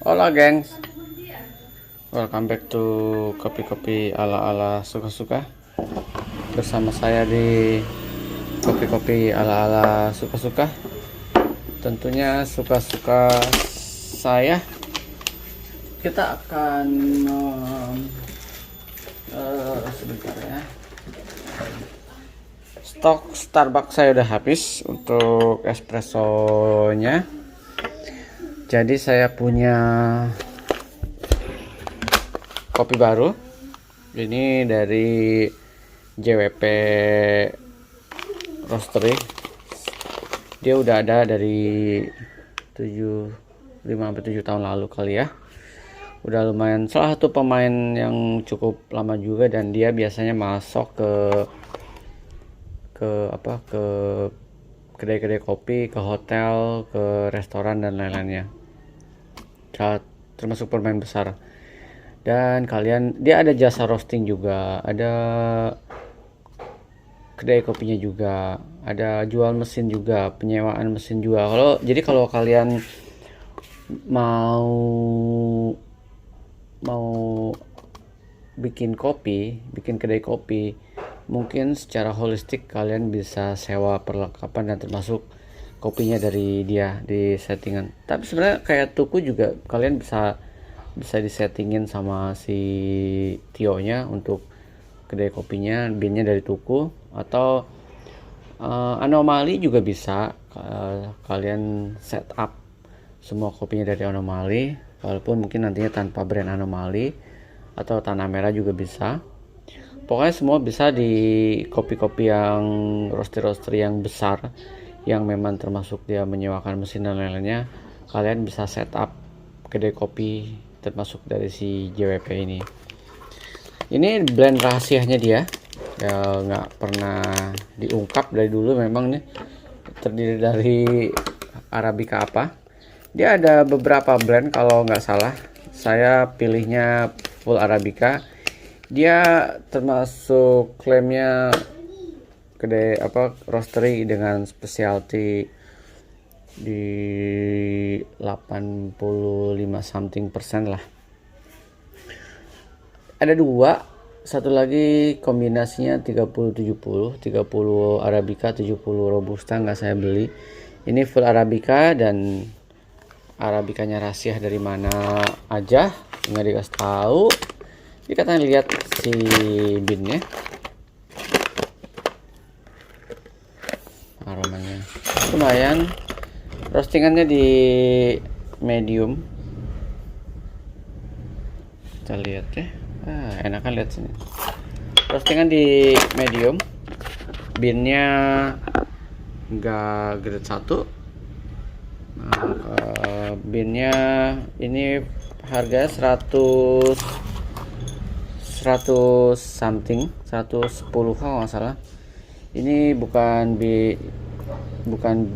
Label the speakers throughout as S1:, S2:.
S1: Hola gengs, welcome back to kopi-kopi ala-ala suka-suka. Bersama saya di kopi-kopi ala-ala suka-suka. Tentunya suka-suka saya. Kita akan sebentar ya. Stok Starbucks saya udah habis untuk espressonya. Jadi saya punya kopi baru. Ini dari JWP Roastery. Dia udah ada dari 5-7 tahun lalu kali ya. Udah lumayan, salah satu pemain yang cukup lama juga, dan dia biasanya masuk ke kedai-kedai kopi, ke hotel, ke restoran dan lain-lainnya. Termasuk pemain besar. Dan dia ada jasa roasting juga, ada kedai kopinya juga, ada jual mesin juga, penyewaan mesin juga. Kalau kalian mau bikin kedai kopi, mungkin secara holistik kalian bisa sewa perlengkapan dan termasuk kopinya dari dia di settingan. Tapi sebenarnya kayak tuku juga kalian bisa disettingin sama si Tio-nya untuk kedai kopinya, binnya dari tuku, atau Anomali juga bisa. Kalian setup semua kopinya dari Anomali, walaupun mungkin nantinya tanpa brand Anomali, atau Tanah Merah juga bisa. Pokoknya semua bisa di kopi-kopi yang roaster yang besar, yang memang termasuk dia menyewakan mesin dan lain-lainnya. Kalian bisa setup kedai kopi termasuk dari si JWP ini. Ini blend rahasianya dia ya, nggak pernah diungkap dari dulu. Memang nih terdiri dari Arabica apa. Dia ada beberapa blend, kalau nggak salah saya pilihnya full Arabica. Dia termasuk klaimnya kedai roastery dengan specialty di 85 something persen lah. Ada dua, satu lagi kombinasinya 30-70, 30 Arabica, 70 Robusta, nggak saya beli. Ini full Arabica, dan Arabicanya rahasia dari mana aja nggak dikasih tahu. Dikatakan lihat si binnya, aromanya lumayan. Roastingannya di medium. Kita lihat ya. Enakan lihat sini. Roastingan di medium. Binnya enggak grade 1. Binnya ini harga 100 something, 110 kalau nggak salah. Ini bukan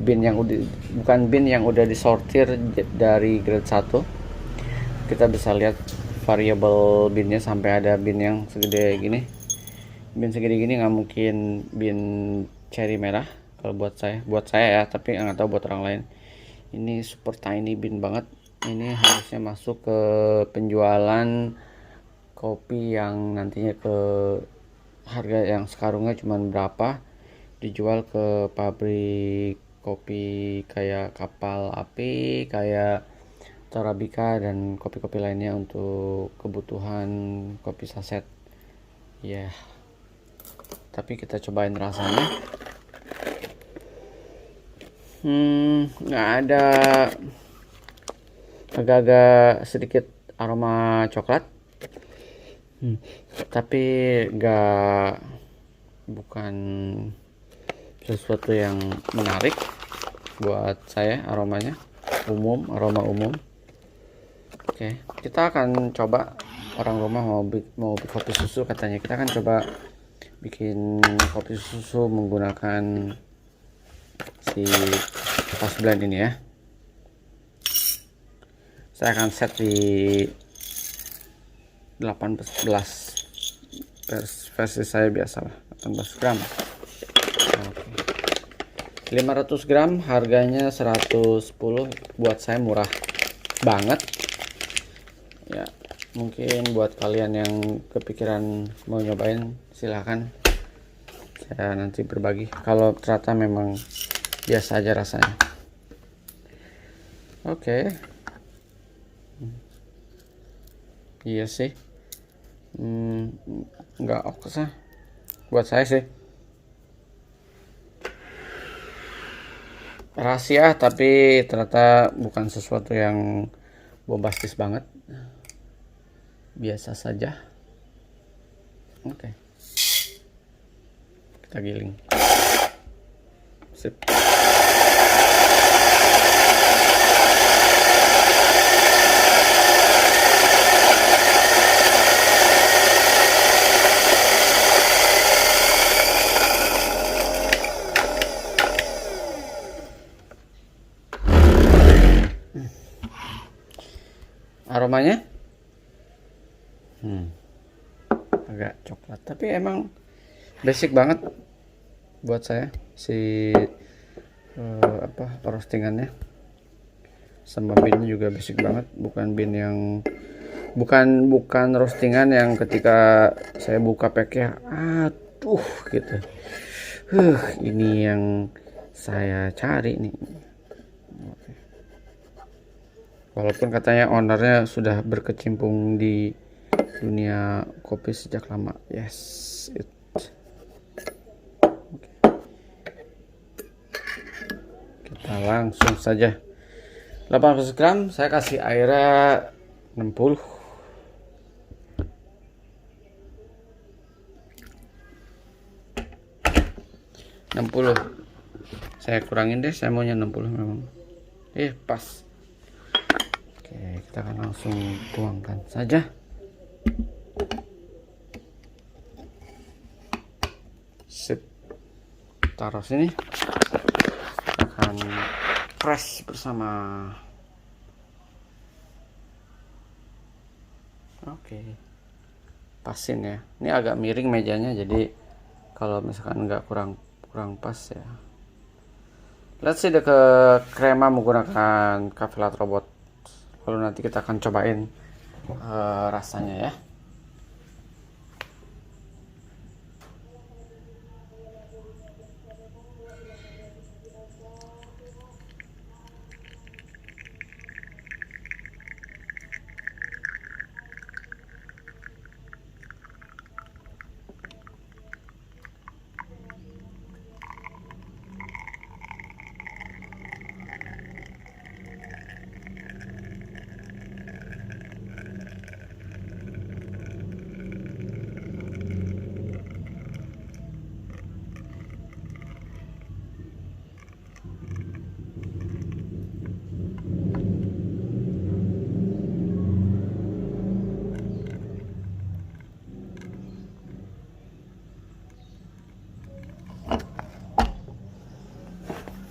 S1: bin yang udah disortir dari grade 1. Kita bisa lihat variable binnya, sampai ada bin yang segede gini. Bin segede gini nggak mungkin bin cherry merah kalau buat saya ya, tapi nggak tahu buat orang lain. Ini super tiny bin banget. Ini harusnya masuk ke penjualan kopi yang nantinya ke harga yang sekarungnya cuman berapa, dijual ke pabrik kopi kayak Kapal Api, kayak Arabica, dan kopi-kopi lainnya untuk kebutuhan kopi saset ya. Tapi kita cobain rasanya. Nggak ada, agak-agak sedikit aroma coklat, tapi bukan sesuatu yang menarik buat saya. Aromanya aroma umum. Oke, kita akan coba. Orang rumah mau bikin kopi susu katanya. Kita akan coba bikin kopi susu menggunakan si fast blend ini ya. Saya akan set di 18, versi saya biasa lah, 18 gram. Oke. 500 gram harganya 110, buat saya murah banget ya. Mungkin buat kalian yang kepikiran mau nyobain, silahkan, saya nanti berbagi kalau ternyata memang biasa aja rasanya. Oke. Iya sih, nggak oke sih buat saya sih. Rahasia, tapi ternyata bukan sesuatu yang bombastis banget, biasa saja. Oke, kita giling. Sip. Aromanya agak coklat, tapi emang basic banget buat saya si roastingannya, sama beannya juga basic banget. Bukan bean yang bukan roastingan yang ketika saya buka packnya aduh gitu. Ini yang saya cari nih. Walaupun katanya ownernya sudah berkecimpung di dunia kopi sejak lama. Yes, it. Kita langsung saja. 800 gram, saya kasih airnya 60. Saya kurangin deh, saya maunya 60 memang. Pas. Oke, kita akan langsung tuangkan saja. Sip. Taruh sini. Akan press bersama. Oke. Pasin ya. Ini agak miring mejanya, jadi kalau misalkan nggak kurang pas ya. Let's see ke krema menggunakan Cafe Latte Robot. Lalu nanti kita akan cobain rasanya ya.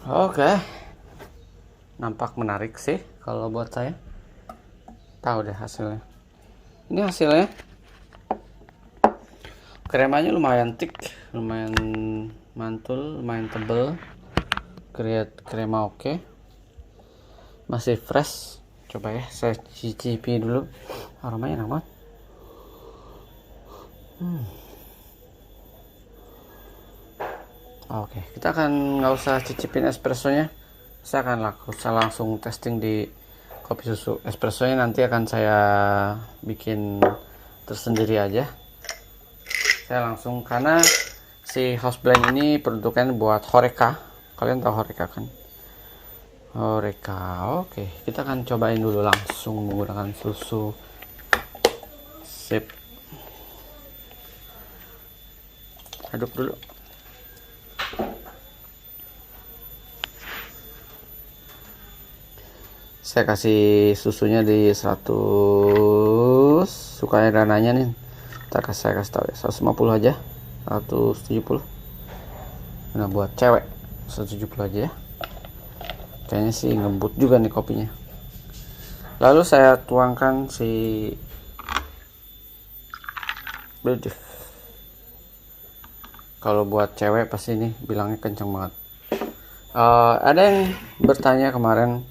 S1: Oke, nampak menarik sih kalau buat saya. Tahu deh hasilnya. Ini hasilnya. Kremanya lumayan thick, lumayan mantul, lumayan tebel. Krema oke. Masih fresh. Coba ya, saya cicipi dulu. Aromanya enak banget. Oke, kita akan nggak usah cicipin espressonya. Saya akan langsung testing di kopi susu. Espressonya nanti akan saya bikin tersendiri aja. Saya langsung, karena si house blend ini peruntukan buat Horeca. Kalian tahu Horeca kan? Horeca. Oke, kita akan cobain dulu langsung menggunakan susu. Sip. Aduk dulu. Saya kasih susunya di 100, sukanya rananya nih. Saya kasih tahu ya, 150 aja, 170. Nah buat cewek 170 aja ya. Kayaknya sih ngebut juga nih kopinya. Lalu saya tuangkan si Bedih. Kalau buat cewek pasti ini bilangnya kenceng banget. Ada yang bertanya kemarin,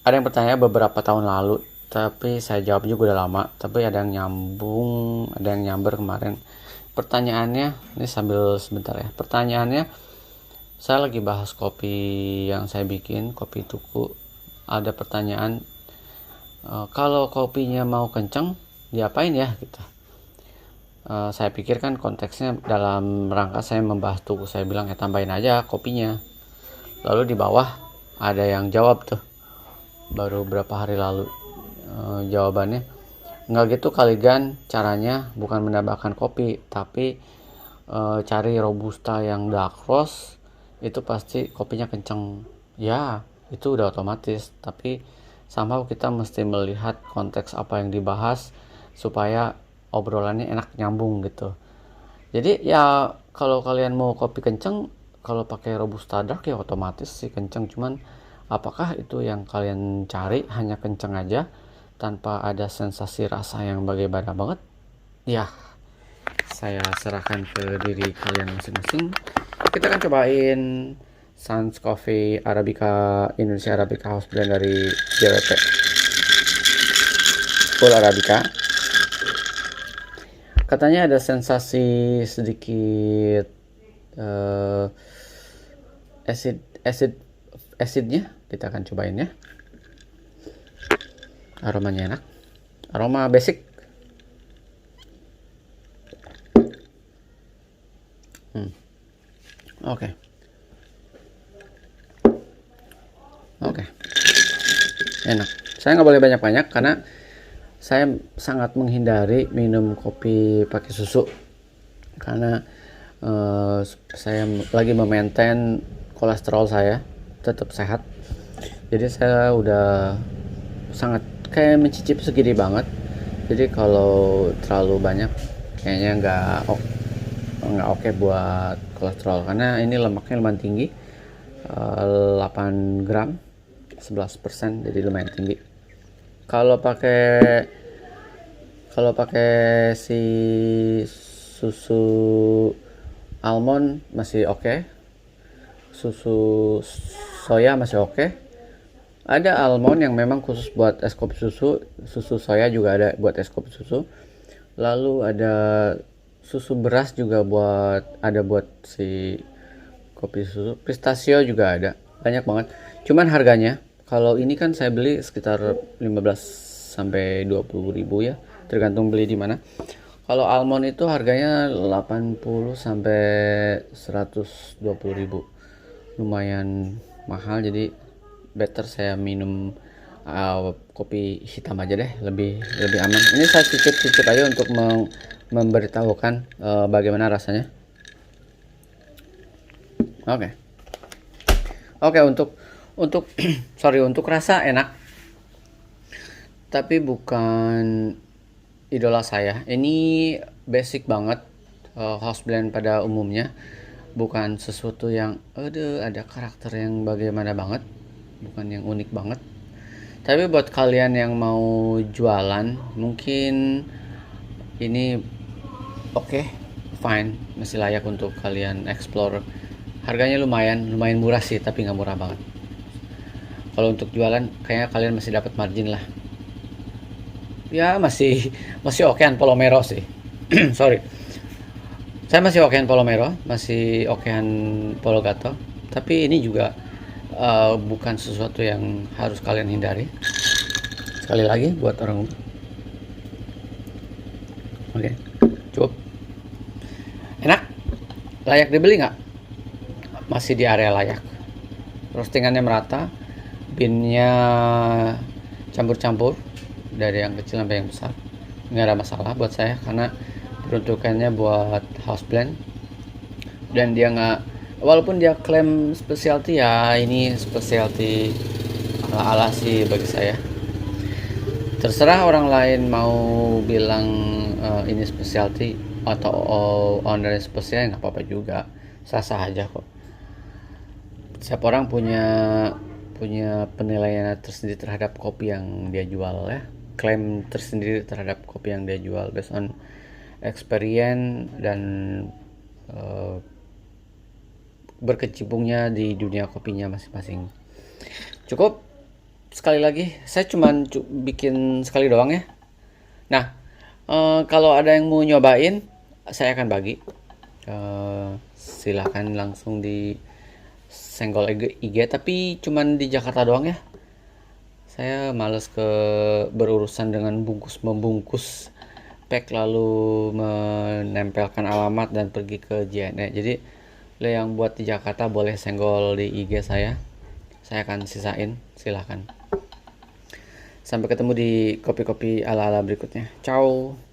S1: ada yang bertanya beberapa tahun lalu, tapi saya jawab juga udah lama. Tapi ada yang nyambung, ada yang nyamber kemarin. Pertanyaannya, ini sambil sebentar ya. Pertanyaannya, saya lagi bahas kopi yang saya bikin, kopi tuku. Ada pertanyaan, kalau kopinya mau kenceng, diapain ya gitu. Saya pikir kan konteksnya dalam rangka saya membahas tuku, saya bilang ya tambahin aja kopinya. Lalu di bawah ada yang jawab tuh, baru berapa hari lalu, jawabannya nggak gitu kali Gan, caranya bukan menambahkan kopi tapi cari robusta yang dark roast, itu pasti kopinya kenceng. Ya itu udah otomatis, tapi somehow kita mesti melihat konteks apa yang dibahas supaya obrolannya enak nyambung gitu. Jadi ya kalau kalian mau kopi kenceng, kalau pakai robusta dark ya otomatis sih kenceng. Cuman apakah itu yang kalian cari, hanya kenceng aja tanpa ada sensasi rasa yang bagaimana banget? Ya, saya serahkan ke diri kalian masing-masing. Kita akan cobain Sans Coffee Arabica Indonesia Arabica House Blend dari JWP Full Arabica. Katanya ada sensasi sedikit acid acidnya. Kita akan cobain ya. Aromanya enak, aroma basic. Oke. Enak. Saya nggak boleh banyak-banyak karena saya sangat menghindari minum kopi pakai susu karena saya lagi memaintain kolesterol saya tetap sehat. Jadi saya udah sangat kayak mencicip segini banget. Jadi kalau terlalu banyak kayaknya nggak oke buat kolesterol karena ini lemaknya lumayan tinggi, 8 gram 11%, jadi lumayan tinggi. Kalau pakai si susu almond masih oke, susu soya masih oke. Ada almond yang memang khusus buat es kopi susu, susu soya juga ada buat es kopi susu. Lalu ada susu beras juga buat si kopi susu. Pistachio juga ada, banyak banget. Cuman harganya, kalau ini kan saya beli sekitar 15 sampai 20 ribu ya, tergantung beli di mana. Kalau almond itu harganya 80 sampai 120 ribu. Lumayan mahal, jadi better saya minum kopi hitam aja deh, lebih aman. Ini saya cicip aja untuk memberitahukan bagaimana rasanya. Oke, untuk sorry, untuk rasa enak, tapi bukan idola saya. Ini basic banget, house blend pada umumnya, bukan sesuatu yang ada karakter yang bagaimana banget, bukan yang unik banget. Tapi buat kalian yang mau jualan, mungkin ini oke, fine, masih layak untuk kalian explore. Harganya lumayan murah sih, tapi nggak murah banget. Kalau untuk jualan kayaknya kalian masih dapat margin lah. Ya masih okean Polomero sih. Sorry, saya masih okean Polomero, masih okean Polo Gato. Tapi ini juga bukan sesuatu yang harus kalian hindari. Sekali lagi buat orang umum. Oke, cukup. Enak, layak dibeli nggak? Masih di area layak. Roastingannya merata, binnya campur-campur dari yang kecil sampai yang besar. Nggak ada masalah buat saya karena peruntukannya buat house blend, dan dia nggak, walaupun dia klaim specialty, ya ini specialty ala-ala sih bagi saya. Terserah orang lain mau bilang ini specialty atau owner spesial, nggak apa-apa juga, sah-sah aja kok. Setiap orang punya penilaian tersendiri terhadap kopi yang dia jual ya, klaim tersendiri terhadap kopi yang dia jual based on experience dan berkecimpungnya di dunia kopinya masing-masing. Cukup, sekali lagi saya cuman bikin sekali doang ya. Nah, kalau ada yang mau nyobain, saya akan bagi. Silahkan langsung di senggol IG, tapi cuman di Jakarta doang ya. Saya males berurusan dengan bungkus membungkus pack lalu menempelkan alamat dan pergi ke JNE. Jadi yang buat di Jakarta boleh senggol di IG saya akan sisain, silahkan. Sampai ketemu di kopi-kopi ala-ala berikutnya. Ciao.